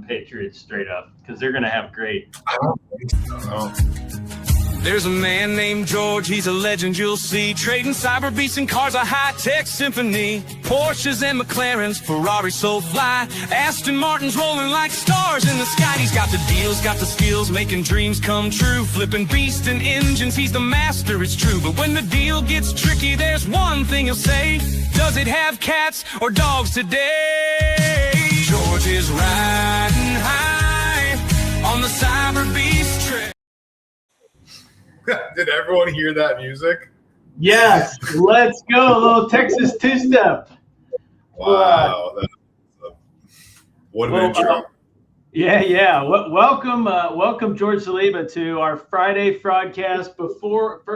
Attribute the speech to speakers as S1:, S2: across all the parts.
S1: Patriots straight up because they're going to have great.
S2: I don't think so.
S3: There's a man named George, he's a legend you'll see, trading cyber beasts and cars, a high-tech symphony. Porsches and McLarens, Ferraris so fly, Aston Martin's rolling like stars in the sky. He's got the deals, got the skills, making dreams come true, flipping beasts and engines, he's the master, it's true. But when the deal gets tricky, there's one thing he'll say: does it have cats or dogs today? George is riding high on the cyber beast trail.
S2: Did everyone hear that music?
S1: Yes, let's go. A little Texas two-step.
S2: Wow. What an intro.
S1: Yeah. Welcome, George Saliba, to our Friday Fraudcast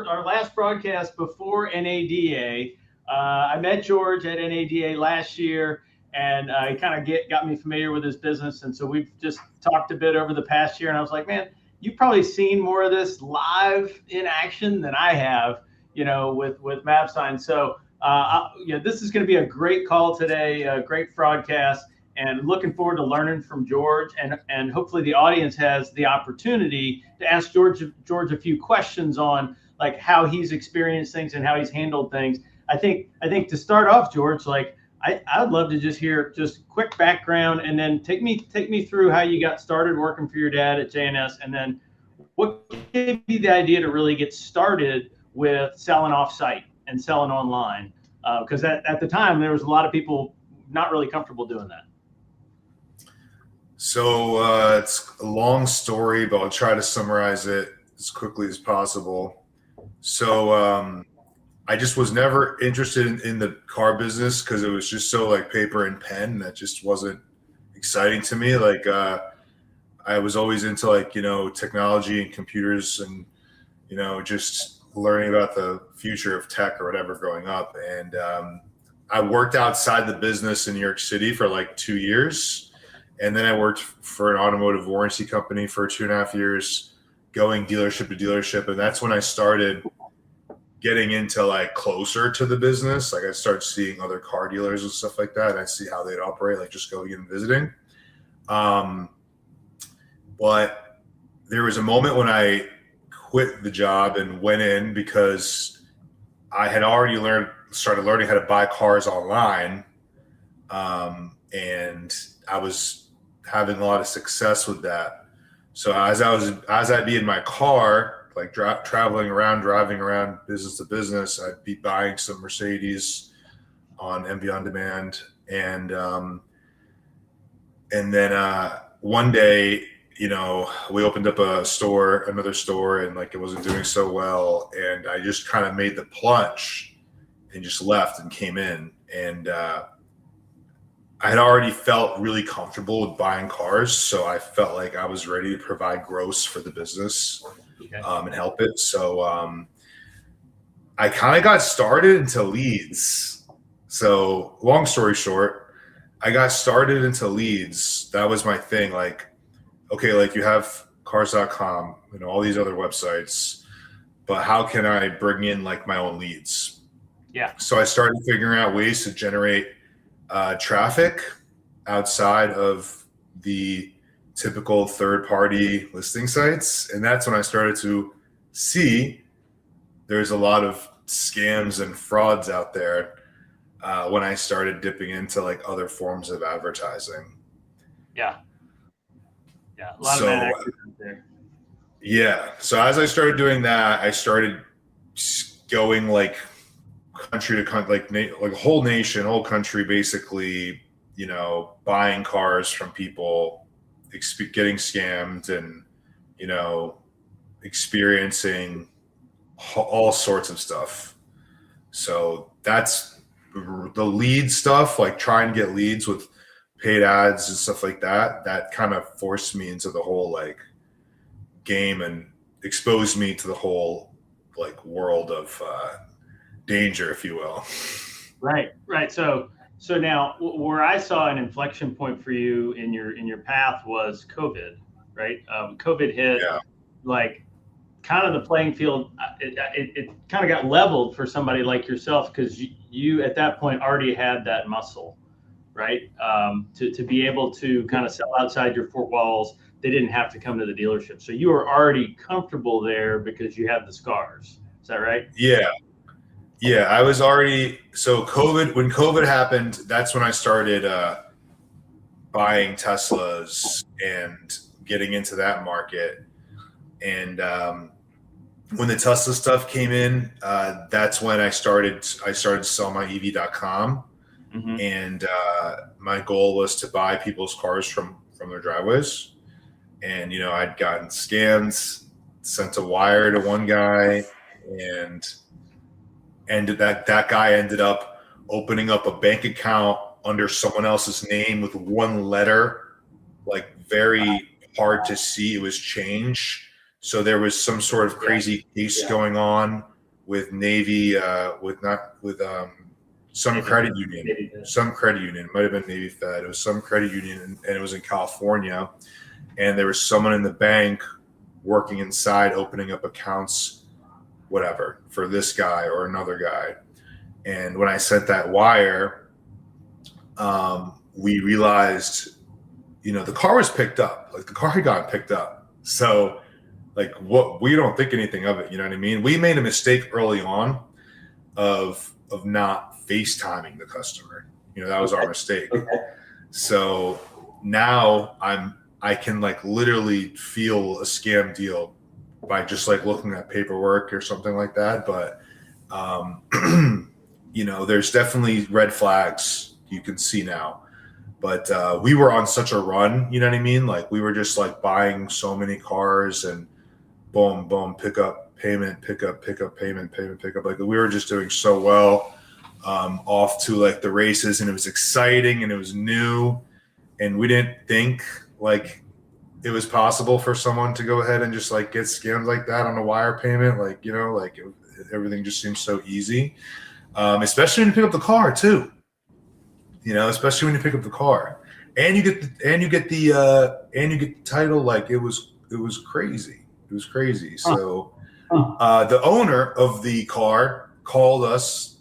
S1: our last broadcast before NADA. I met George at NADA last year, and he kind of got me familiar with his business. And so we've just talked a bit over the past year, and I was like, man, you've probably seen more of this live in action than I have, with Mavsign. So, this is going to be a great call today, a great Fraudcast, and looking forward to learning from George. And hopefully the audience has the opportunity to ask George a few questions on like how he's experienced things and how he's handled things. I think to start off, George, I'd love to just hear just quick background, and then take me through how you got started working for your dad at JNS, and then what gave you the idea to really get started with selling off-site and selling online? Because at the time there was a lot of people not really comfortable doing that.
S2: So it's a long story, but I'll try to summarize it as quickly as possible. So I just was never interested in the car business because it was just so like paper and pen. That just wasn't exciting to me. Like I was always into technology and computers and, just learning about the future of tech or whatever growing up. And I worked outside the business in New York City for like 2 years. And then I worked for an automotive warranty company for 2.5 years, going dealership to dealership. And that's when I started getting into like closer to the business. Like I started seeing other car dealers and stuff like that. And I see how they'd operate, like just going in and visiting. But there was a moment when I quit the job and went in because I had already started learning how to buy cars online. And I was having a lot of success with that. So as I'd be in my car, like driving around business to business, I'd be buying some Mercedes on MV On Demand. And then one day, we opened up another store, and like it wasn't doing so well. And I just kind of made the plunge and just left and came in. And I had already felt really comfortable with buying cars. So I felt like I was ready to provide gross for the business. Okay. And help it. So I kind of got started into leads. So long story short, I got started into leads. That was my thing. Like, okay, like you have cars.com, all these other websites, but how can I bring in like my own leads?
S1: Yeah.
S2: So I started figuring out ways to generate traffic outside of the typical third-party listing sites. And that's when I started to see there's a lot of scams and frauds out there when I started dipping into like other forms of advertising.
S1: Yeah. A lot of bad actors out there.
S2: Yeah. So as I started doing that, I started going like country to country, like a whole nation, whole country, basically, buying cars from people, getting scammed, and experiencing all sorts of stuff. So that's the lead stuff, like trying to get leads with paid ads and stuff like that. That kind of forced me into the whole like game and exposed me to the whole like world of danger, if you will.
S1: Right. So now, where I saw an inflection point for you in your path was COVID, right? COVID hit, like kind of the playing field. It kind of got leveled for somebody like yourself because you at that point already had that muscle, right? To be able to kind of sell outside your four walls, they didn't have to come to the dealership. So you were already comfortable there because you had the scars. Is that right?
S2: Yeah. Yeah, I was already when COVID happened, that's when I started buying Teslas and getting into that market. And when the Tesla stuff came in, that's when I started to sell my EV.com.
S1: Mm-hmm.
S2: And my goal was to buy people's cars from their driveways. And I'd gotten scams, sent a wire to one guy, and that guy ended up opening up a bank account under someone else's name with one letter, like very hard to see. It was change. So there was some sort of crazy case going on with Navy, some credit union. Some credit union. It might have been Navy Fed. It was some credit union, and it was in California. And there was someone in the bank working inside, opening up accounts, whatever, for this guy or another guy. And when I sent that wire, we realized, the car was picked up. Like, the car had gotten picked up. So, like, we don't think anything of it. You know what I mean? We made a mistake early on of not FaceTiming the customer. That was our mistake.
S1: Okay.
S2: So now I can like literally feel a scam deal by just like looking at paperwork or something like that. But there's definitely red flags you can see now. But we were on such a run, you know what I mean? Like, we were just like buying so many cars and boom, boom, pick up, payment, pick up, payment, pick up. Like, we were just doing so well, off to like the races, and it was exciting and it was new, and we didn't think like it was possible for someone to go ahead and just like get scammed like that on a wire payment. Like, everything just seems so easy, especially when you pick up the car too. Especially when you pick up the car and you get the title. Like, it was crazy. It was crazy. So the owner of the car called us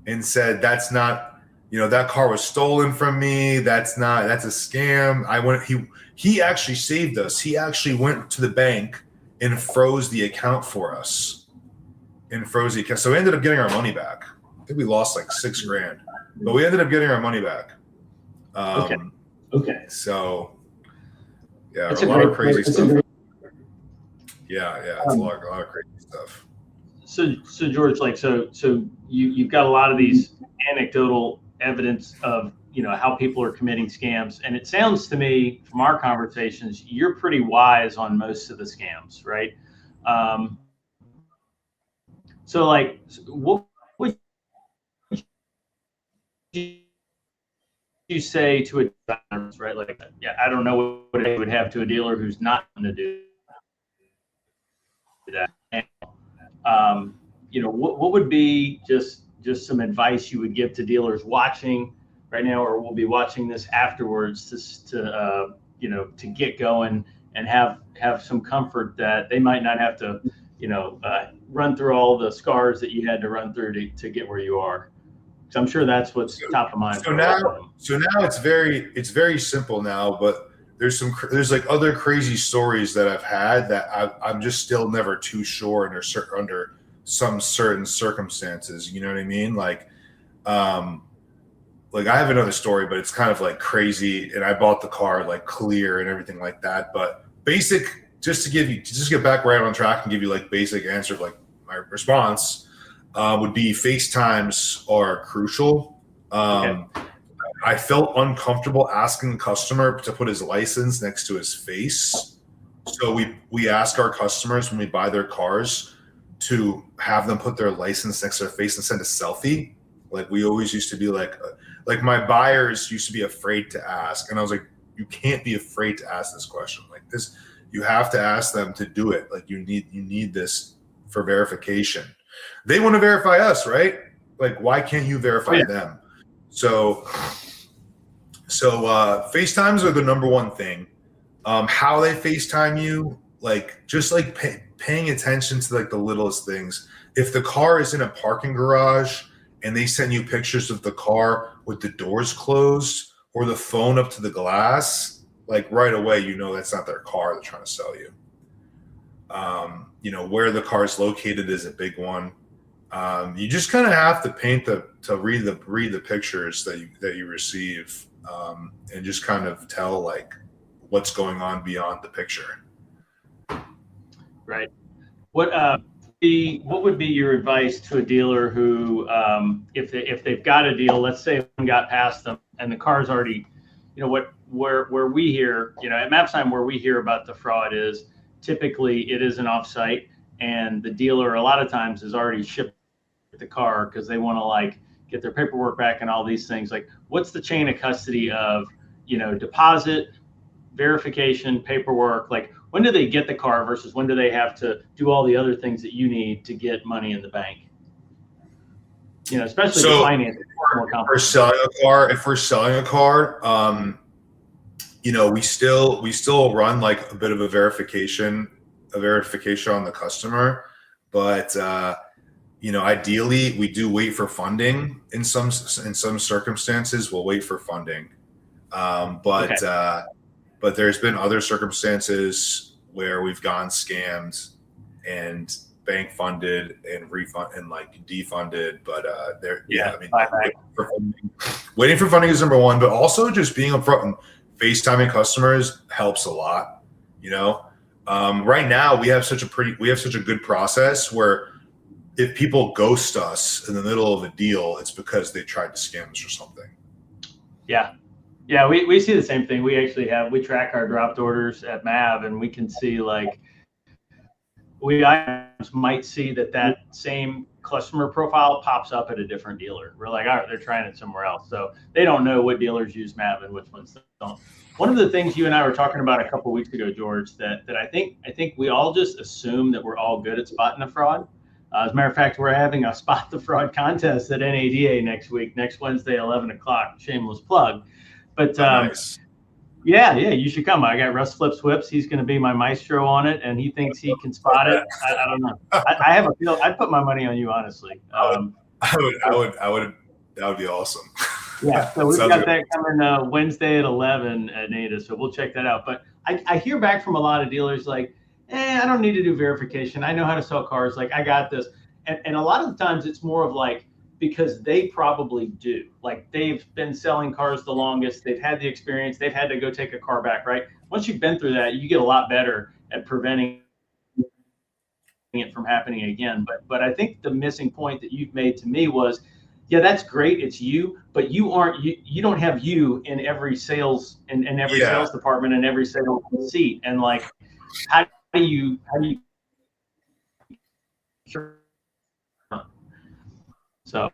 S2: and said, that's not, that car was stolen from me. That's a scam. He actually saved us. He actually went to the bank and froze the account for us. So we ended up getting our money back. I think we lost like $6,000, but we ended up getting our money back.
S1: Okay.
S2: So yeah,
S1: That's
S2: a lot of crazy stuff. Yeah, it's a lot of crazy stuff.
S1: So George, like, so you've got a lot of these anecdotal evidence of how people are committing scams, and it sounds to me from our conversations you're pretty wise on most of the scams, right? So like, what would you say to a dealer, right? Like, yeah, I don't know what it would have to a dealer who's not going to do that. And, what would be just some advice you would give to dealers watching right now, or will be watching this afterwards, to get going and have some comfort that they might not have to, run through all the scars that you had to run through to get where you are. So I'm sure that's what's top of mind.
S2: So now it's very simple now, but there's like other crazy stories that I've had that I'm just still never too sure under some certain circumstances. You know what I mean? Like I have another story, but it's kind of like crazy. And I bought the car like clear and everything like that. But just to get back right on track and give you like basic answer, like my response would be FaceTimes are crucial.
S1: Okay.
S2: I felt uncomfortable asking the customer to put his license next to his face. So we ask our customers when we buy their cars to have them put their license next to their face and send a selfie. Like, we always used to be like my buyers used to be afraid to ask. And I was like, you can't be afraid to ask this question. Like this, you have to ask them to do it. Like, you need this for verification. They want to verify us, right? Like, why can't you verify them? So FaceTimes are the number one thing. How they FaceTime you, like, just like paying attention to like the littlest things. If the car is in a parking garage and they send you pictures of the car with the doors closed, or the phone up to the glass, like right away, you know that's not their car they're trying to sell you. You know, where the car is located is a big one. You just kind of have to read the pictures that you receive, and just kind of tell like what's going on beyond the picture.
S1: Right. What would be your advice to a dealer who, if they've got a deal, let's say one got past them and the car's already, you know, where we hear, you know, at Mavsign, where we hear about the fraud is typically it is an offsite, and the dealer a lot of times is already shipped the car because they want to like get their paperwork back and all these things. Like, what's the chain of custody of, you know, deposit, verification, paperwork? Like, when do they get the car versus when do they have to do all the other things that you need to get money in the bank? You know, especially the finance.
S2: If we're selling a car, you know, we still run like a bit of a verification on the customer, but you know, ideally we do wait for funding. In some circumstances, we'll wait for funding, but there's been other circumstances where we've gotten scammed and bank funded and refund and like defunded. But waiting for funding is number one, but also just being upfront and FaceTiming customers helps a lot. You know, right now we have such a good process where if people ghost us in the middle of a deal, it's because they tried to scam us or something.
S1: Yeah. Yeah, we see the same thing. We track our dropped orders at Mav, and we can see like we might see that same customer profile pops up at a different dealer. We're like, all right, they're trying it somewhere else. So they don't know what dealers use Mav and which ones don't. One of the things you and I were talking about a couple of weeks ago, George, that I think we all just assume that we're all good at spotting a fraud. As a matter of fact, we're having a spot the fraud contest at NADA next Wednesday, 11 o'clock. Shameless plug. But
S2: nice.
S1: Yeah, you should come. I got Russ Flips Whips. He's going to be my maestro on it, and he thinks he can spot it. I don't know. I have a feel. I'd put my money on you, honestly.
S2: I would. That would be awesome.
S1: Yeah, so we've got that coming Wednesday at 11 at NADA, so we'll check that out. But I hear back from a lot of dealers like, I don't need to do verification. I know how to sell cars. Like, I got this. And a lot of the times it's more of like, because they probably do. Like, they've been selling cars the longest. They've had the experience. They've had to go take a car back, right? Once you've been through that, you get a lot better at preventing it from happening again. But I think the missing point that you've made to me was, yeah, that's great. It's you, but you don't have you in every sales in every sales department and every sales seat. And like, how do you so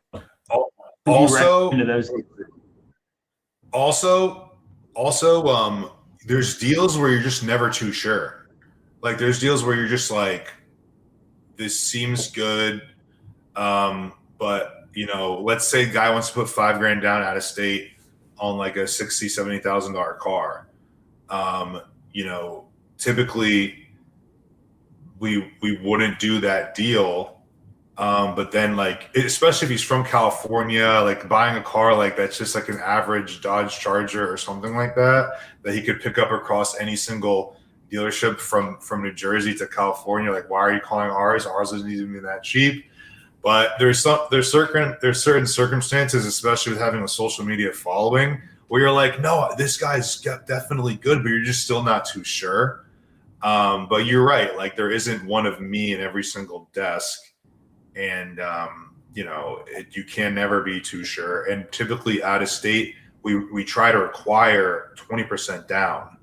S2: also there's deals where you're just never too sure. Like, there's deals where you're just like, this seems good, but you know, let's say a guy wants to put $5,000 down out of state on like a $60,000-$70,000 car. You know, typically we wouldn't do that deal. But then, like, especially if he's from California, like buying a car like that's just like an average Dodge Charger or something like that he could pick up across any single dealership from New Jersey to California. Like, why are you calling ours? Ours isn't even that cheap. But there's certain circumstances, especially with having a social media following, where you're like, no, this guy's definitely good, but you're just still not too sure. But you're right. Like, there isn't one of me in every single desk. And, you know, you can never be too sure. And typically out of state, we try to require 20% down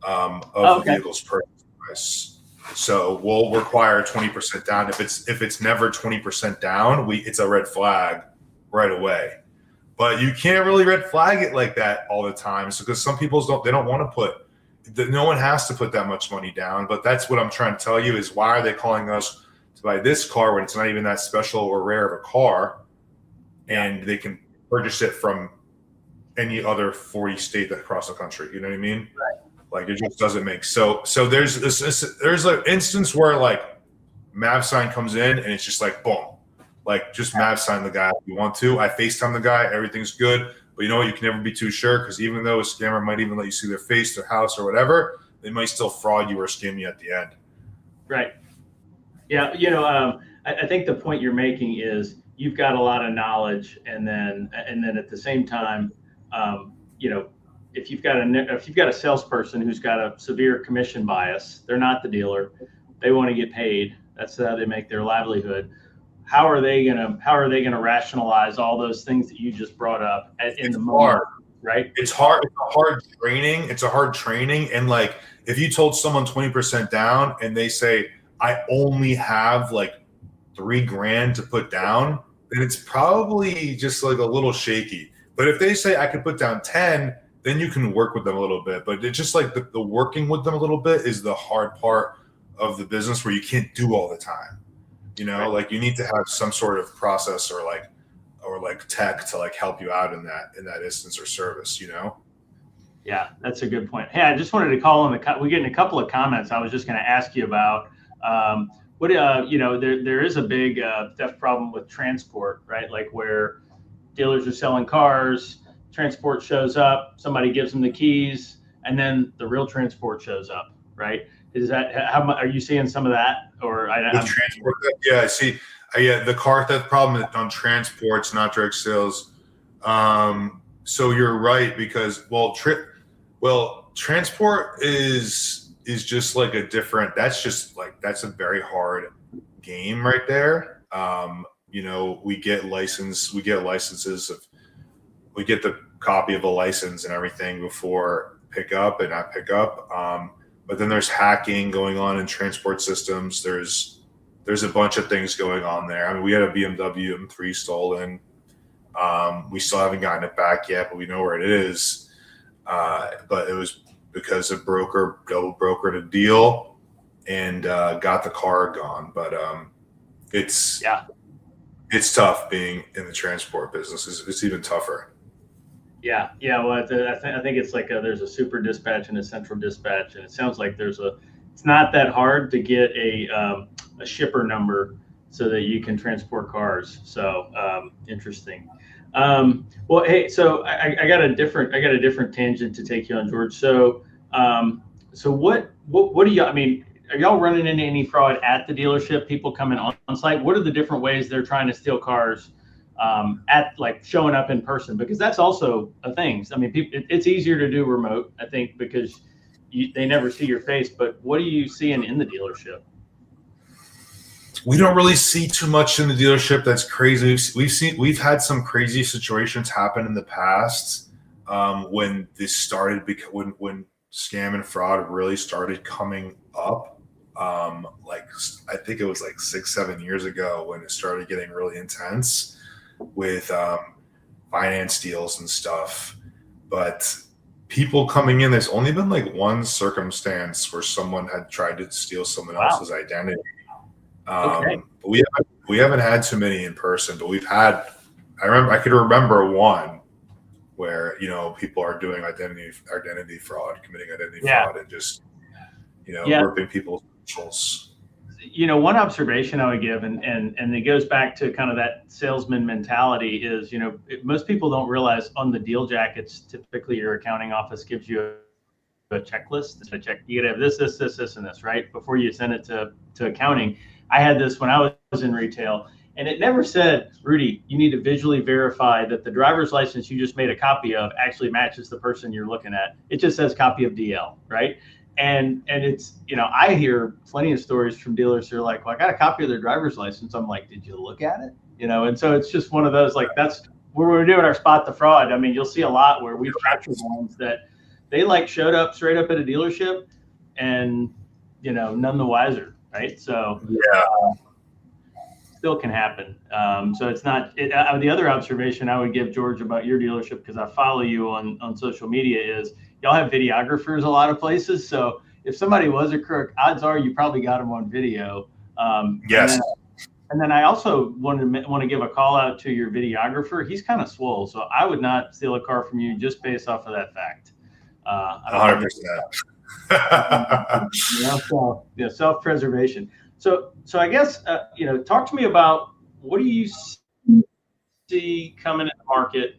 S2: of the vehicle's purchase price. So we'll require 20% down. If it's never 20% down, it's a red flag right away. But you can't really red flag it like that all the time. So, because some people don't want to put, no one has to put that much money down. But that's what I'm trying to tell you is, why are they calling us to buy this car when it's not even that special or rare of a car, and they can purchase it from any other 40 state across the country? You know what I mean?
S1: Right.
S2: Like, it just doesn't make so there's an instance where like Mavsign comes in and it's just like boom, like just Mavsign the guy if you want to. I FaceTime the guy, everything's good, But you know what? You can never be too sure, because even though a scammer might even let you see their face, their house, or whatever, they might still fraud you or scam you at the end.
S1: Right. Yeah. I think the point you're making is you've got a lot of knowledge, and then at the same time, if you've got a salesperson who's got a severe commission bias, they're not the dealer. They want to get paid. That's how they make their livelihood. How are they gonna rationalize all those things that you just brought up in the moment, right?
S2: It's hard. It's a hard training. It's a hard training. And like, if you told someone 20% down and they say, I only have like $3,000 to put down, then it's probably just like a little shaky. But if they say I could put down 10, then you can work with them a little bit. But it's just like the working with them a little bit is the hard part of the business, where you can't do all the time.
S1: Right.
S2: Like, you need to have some sort of process or tech to like help you out in that instance or service.
S1: Yeah, that's a good point. Hey, I just wanted to call on we're getting a couple of comments. I was just going to ask you about there is a big theft problem with transport, right? Like, where dealers are selling cars, transport shows up, somebody gives them the keys, and then the real transport shows up, right? Is that are you seeing some of that? Or
S2: transport? Yeah, I see. The car theft problem on transports, not direct sales. So you're right, because transport is just like a different. That's a very hard game right there. We get licenses. We get the copy of a license and everything before pickup and not pickup. But then there's hacking going on in transport systems. There's a bunch of things going on there. I mean, we had a BMW M3 stolen. We still haven't gotten it back yet, but we know where it is. But it was because a broker double brokered a deal and got the car gone. But it's tough being in the transport business. It's even tougher.
S1: Yeah. Well, I think it's like there's a super dispatch and a central dispatch, and it sounds like it's not that hard to get a shipper number so that you can transport cars. So interesting. Well, hey, so I got a different tangent to take you on, George. So what do you? I mean, are y'all running into any fraud at the dealership? People coming on site? What are the different ways they're trying to steal cars? At like showing up in person, because that's also a thing. I mean, it's easier to do remote, I think, because they never see your face. But what are you seeing in the dealership?
S2: We don't really see too much in the dealership that's crazy. We've had some crazy situations happen in the past when this started, when scam and fraud really started coming up. I think it was like 6-7 years ago when it started getting really intense with finance deals and stuff. But people coming in, there's only been like one circumstance where someone had tried to steal someone else's identity.
S1: Okay.
S2: But we haven't had too many in person, but we've had. I could remember one where people are doing identity fraud, committing identity fraud, and just ripping people's socials.
S1: One observation I would give, and it goes back to kind of that salesman mentality, is most people don't realize on the deal jackets, typically your accounting office gives you a checklist. It's a check. You gotta have this, and this, right, before you send it to accounting. I had this when I was in retail, and it never said, Rudy, you need to visually verify that the driver's license you just made a copy of actually matches the person you're looking at. It just says copy of DL, right? And it's, I hear plenty of stories from dealers who are like, well, I got a copy of their driver's license. I'm like, did you look at it? And so it's just one of those, like, that's where we're doing our spot the fraud. I mean, you'll see a lot where we've captured ones that they like showed up straight up at a dealership and, none the wiser, right? So still can happen. So it's not, the other observation I would give, George, about your dealership, because I follow you on social media, is y'all have videographers a lot of places. So if somebody was a crook, odds are you probably got them on video.
S2: Yes.
S1: And then I also want to give a call out to your videographer. He's kind of swole, so I would not steal a car from you just based off of that fact.
S2: 100%.
S1: Self-preservation. So I guess talk to me about, what do you see coming in the market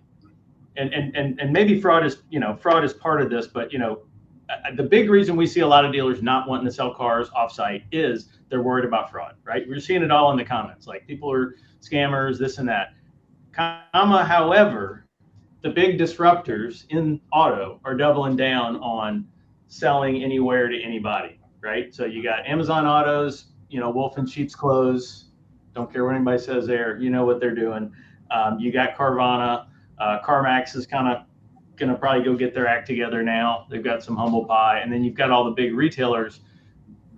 S1: and maybe fraud is part of this, but the big reason we see a lot of dealers not wanting to sell cars offsite is they're worried about fraud, right? We're seeing it all in the comments, like people are scammers, this and that. However, the big disruptors in auto are doubling down on selling anywhere to anybody, right? So you got Amazon Autos, wolf in sheep's clothes. Don't care what anybody says there. You know what they're doing. You got Carvana. CarMax is kind of going to probably go get their act together now. They've got some humble pie. And then you've got all the big retailers.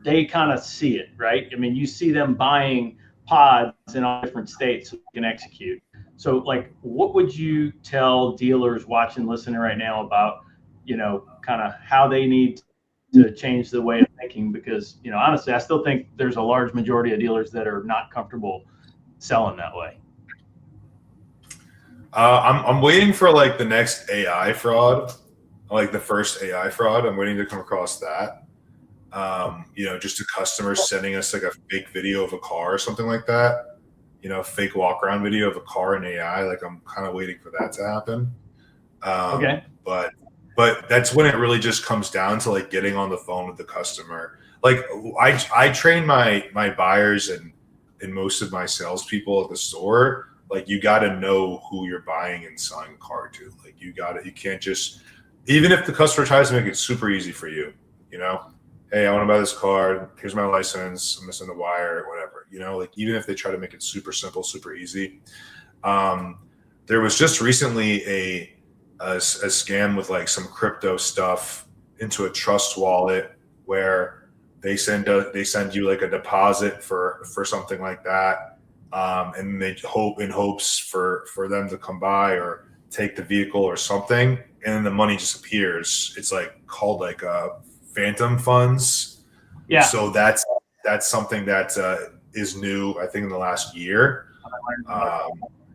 S1: They kind of see it, right? I mean, you see them buying pods in all different states so they can execute. So, like, what would you tell dealers watching, listening right now about, kind of how they need to change the way of thinking? Because, honestly, I still think there's a large majority of dealers that are not comfortable selling that way.
S2: I'm waiting for like the next AI fraud, like the first AI fraud. I'm waiting to come across that. Just a customer sending us like a fake video of a car or something like that. Fake walk around video of a car in AI. Like I'm kind of waiting for that to happen.
S1: Okay.
S2: But that's when it really just comes down to like getting on the phone with the customer. Like I train my buyers and most of my salespeople at the store. Like you got to know who you're buying and selling a car to. Like you can't just, even if the customer tries to make it super easy for you, hey, I want to buy this car. Here's my license. I'm missing the wire, whatever, like even if they try to make it super simple, super easy. There was just recently a scam with like some crypto stuff into a trust wallet where they send you like a deposit for something like that. And they hopes for them to come by or take the vehicle or something, and then the money just appears. It's like called like phantom funds.
S1: Yeah.
S2: So that's something that is new, I think, in the last year.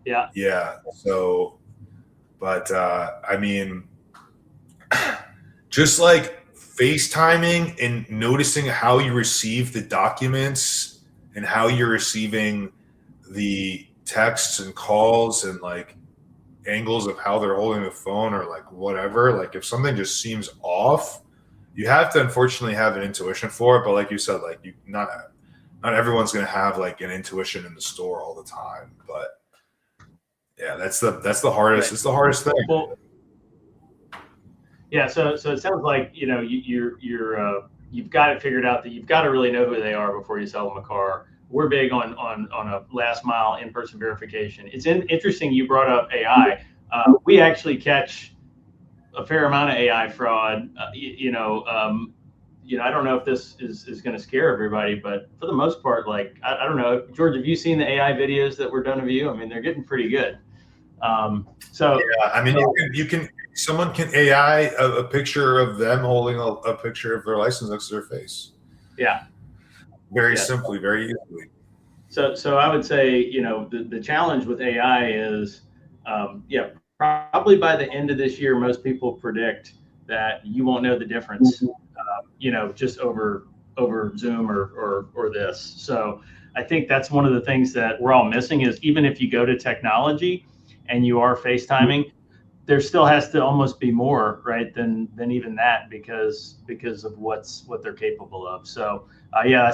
S1: Yeah.
S2: Yeah. So, but I mean, just like FaceTiming and noticing how you receive the documents and how you're receiving the texts and calls and like angles of how they're holding the phone or like whatever. Like if something just seems off, you have to unfortunately have an intuition for it. But like you said, like not everyone's going to have like an intuition in the store all the time. But yeah, that's the hardest. It's the hardest thing.
S1: Well, yeah. So it sounds like you've got it figured out that you've got to really know who they are before you sell them a car. We're big on a last mile in-person verification. It's interesting you brought up AI. We actually catch a fair amount of AI fraud. I don't know if this is going to scare everybody, but for the most part, like I don't know, George, have you seen the AI videos that were done of you? I mean, they're getting pretty good. So
S2: yeah, I mean, someone can AI a picture of them holding a picture of their license next to their face.
S1: Yeah.
S2: Very simply, very easily.
S1: So I would say, the challenge with AI is, probably by the end of this year, most people predict that you won't know the difference, just over Zoom or this. So I think that's one of the things that we're all missing is even if you go to technology and you are FaceTiming, there still has to almost be more, right, than even that because of what they're capable of. So I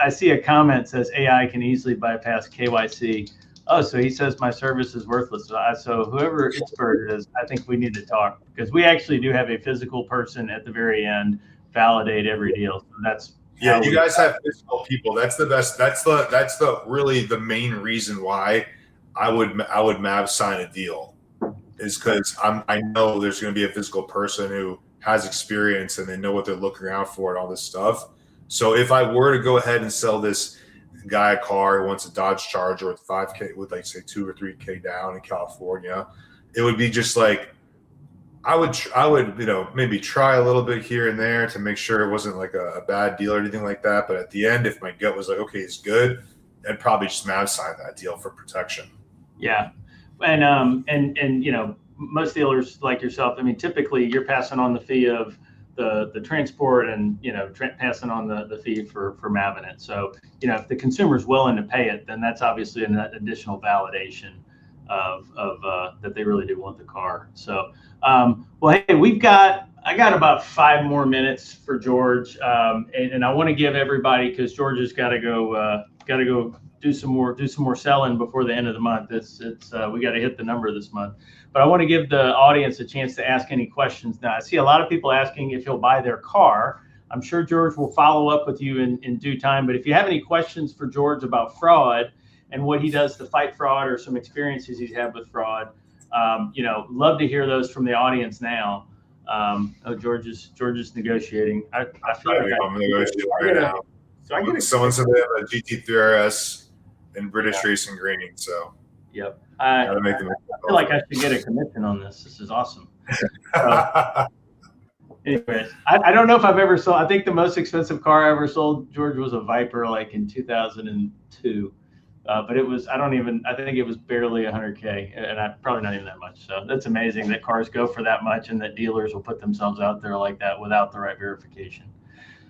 S1: see a comment that says AI can easily bypass KYC. Oh, so he says my service is worthless. So whoever expert is, I think we need to talk because we actually do have a physical person at the very end validate every deal. So that's
S2: you guys have physical people. That's the best. That's the really the main reason why I would Mavsign a deal. Is because I know there's going to be a physical person who has experience and they know what they're looking out for and all this stuff. So if I were to go ahead and sell this guy a car who wants a Dodge Charger with 5K, with like say 2 or 3K down in California, it would be just like I would maybe try a little bit here and there to make sure it wasn't like a bad deal or anything like that. But at the end, if my gut was like, okay, it's good, I'd probably just Mavsign that deal for protection.
S1: Yeah. And most dealers like yourself, I mean, typically you're passing on the fee of the transport and, passing on the fee for Maving it. So, if the consumer's willing to pay it, then that's obviously an additional validation. that they really do want the car. So, well, hey, I got about 5 more minutes for George, and I want to give everybody, because George has got to go do some more selling before the end of the month. We got to hit the number this month. But I want to give the audience a chance to ask any questions now. I see a lot of people asking if he'll buy their car. I'm sure George will follow up with you in due time. But if you have any questions for George about fraud and what he does to fight fraud, or some experiences he's had with fraud, love to hear those from the audience now. George is negotiating. I feel like
S2: I'm negotiating right now. So someone said they have a GT3 RS in British Racing Green. So
S1: yep. I feel like I should get a commission on this. This is awesome. Anyways, I don't know if I've ever sold. I think the most expensive car I ever sold, George, was a Viper, like in 2002. But I think it was barely 100K, and probably not even that much. So that's amazing that cars go for that much, and that dealers will put themselves out there like that without the right verification.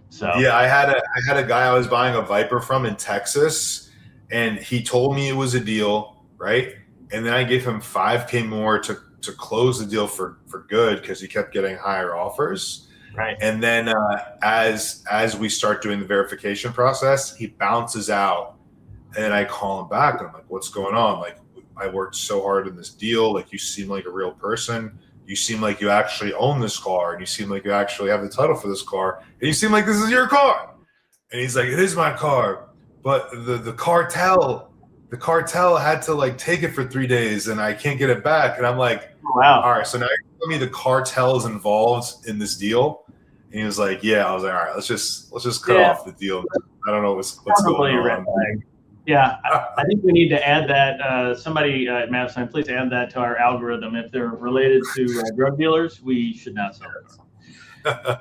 S1: So
S2: yeah, I had a guy I was buying a Viper from in Texas, and he told me it was a deal, right? And then I gave him $5K more to close the deal for good, because he kept getting higher offers.
S1: Right.
S2: And then as we start doing the verification process, he bounces out, and I call him back, and I'm like, "What's going on? Like, I worked so hard in this deal. Like, you seem like a real person. You seem like you actually own this car, and you seem like you actually have the title for this car, and you seem like this is your car." And he's like, "It is my car, but the cartel had to like take it for 3 days, and I can't get it back." And I'm like,
S1: "Wow,
S2: all right, so now you're telling me the cartel is involved in this deal?" And he was like, "Yeah." I was like, "All right, let's just cut off the deal. I don't know what's going on."
S1: Yeah, I think we need to add that. Somebody at Mavsign, please add that to our algorithm. If they're related to drug dealers, we should not sell them.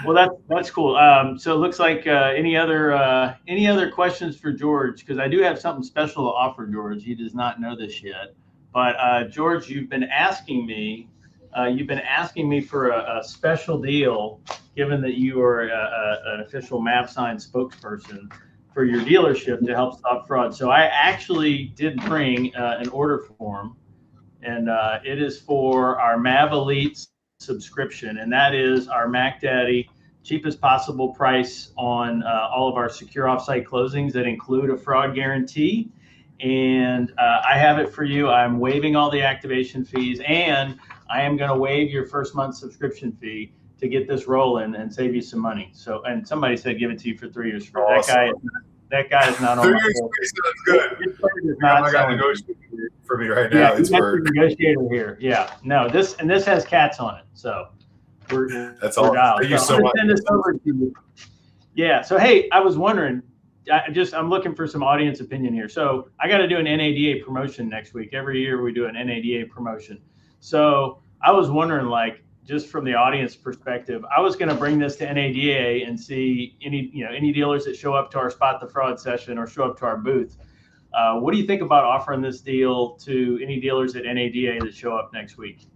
S1: Well, that's cool. So it looks like any other questions for George? Because I do have something special to offer George. He does not know this yet. But George, you've been asking me for a special deal, given that you are an official Mavsign spokesperson for your dealership to help stop fraud. So I actually did bring an order form, and it is for our Mav Elite subscription, and that is our Mac Daddy cheapest possible price on all of our secure offsite closings that include a fraud guarantee. And I have it for you. I'm waiving all the activation fees, and I am going to waive your first month subscription fee to get this rolling and save you some money. So, and somebody said give it to you for 3 years free.
S2: Awesome.
S1: That guy is not on my board.
S2: That's good. I got negotiating for me right now. It's word.
S1: Negotiator here. Yeah. No, this has cats on it. So
S2: that's all. Thank you so much.
S1: Send this over to you. Yeah. So hey, I was wondering. I'm looking for some audience opinion here. So I got to do an NADA promotion next week. Every year we do an NADA promotion. So I was wondering, like, just from the audience perspective, I was going to bring this to NADA and see any dealers that show up to our Spot the Fraud session or show up to our booth. What do you think about offering this deal to any dealers at NADA that show up next week?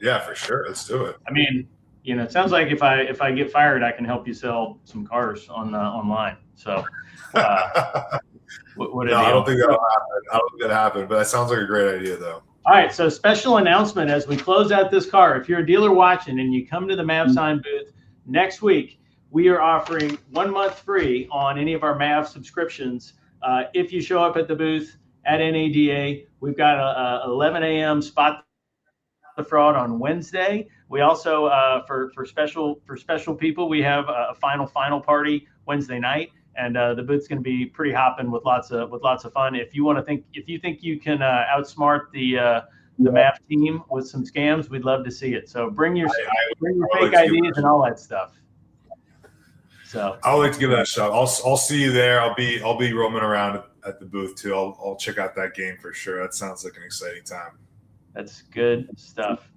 S2: Yeah, for sure. Let's do it.
S1: I mean, it sounds like if I get fired, I can help you sell some cars online. So, what
S2: no, I don't think that'll happen. I don't think that'll happen, but that sounds like a great idea, though.
S1: All right, so special announcement as we close out this car. If you're a dealer watching and you come to the Mavsign booth next week, we are offering 1 month free on any of our Mav subscriptions. If you show up at the booth at NADA, we've got a 11 a.m. Spot the Fraud on Wednesday. We also, for special people, we have a final party Wednesday night. And the booth's going to be pretty hopping with lots of fun. If you think you can outsmart the Mav team with some scams, we'd love to see it. So bring your fake IDs and all that stuff. So
S2: I would like to give that a shot. I'll see you there. I'll be roaming around at the booth too. I'll check out that game for sure. That sounds like an exciting time.
S1: That's good stuff.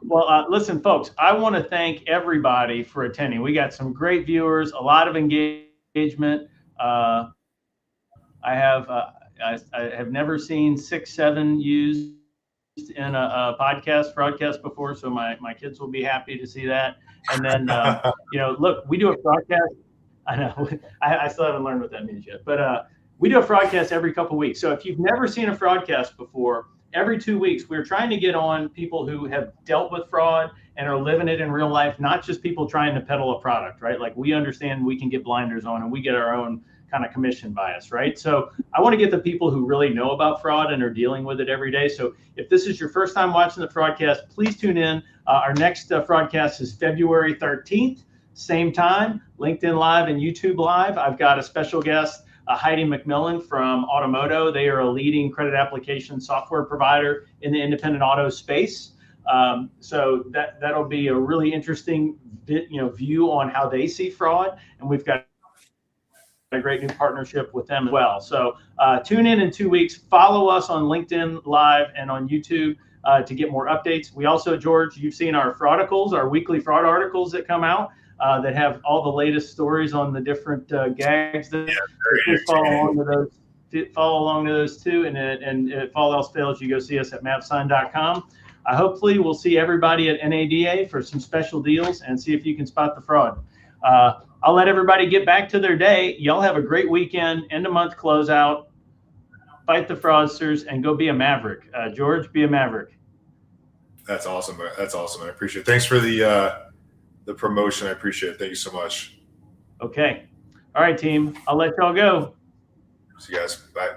S1: Well, listen, folks, I want to thank everybody for attending. We got some great viewers, a lot of engagement. I have never seen 6-7 used in a Fraudcast before, so my kids will be happy to see that. And then look, we do a Fraudcast. I know I still haven't learned what that means yet, but we do a Fraudcast every couple weeks. So if you've never seen a Fraudcast before, every 2 weeks, we're trying to get on people who have dealt with fraud and are living it in real life, not just people trying to peddle a product, right? Like, we understand we can get blinders on and we get our own kind of commission bias, right? So I want to get the people who really know about fraud and are dealing with it every day. So if this is your first time watching the Fraudcast, please tune in. Our next Fraudcast is February 13th, same time, LinkedIn Live and YouTube Live. I've got a special guest, Heidi McMillan from Automoto. They are a leading credit application software provider in the independent auto space. So that'll be a really interesting view on how they see fraud, and we've got a great new partnership with them as well. So tune in 2 weeks. Follow us on LinkedIn Live and on YouTube to get more updates. We also, George, you've seen our Fraudicles, our weekly fraud articles that come out that have all the latest stories on the different gags. Please follow along to those too. And if all else fails, you go see us at Mavsign.com. Hopefully, we'll see everybody at NADA for some special deals and see if you can spot the fraud. I'll let everybody get back to their day. Y'all have a great weekend, end of month closeout. Fight the fraudsters and go be a maverick. George, be a maverick.
S2: That's awesome. That's awesome. I appreciate it. Thanks for the promotion. I appreciate it. Thank you so much.
S1: Okay. All right, team. I'll let y'all go.
S2: See you guys. Bye.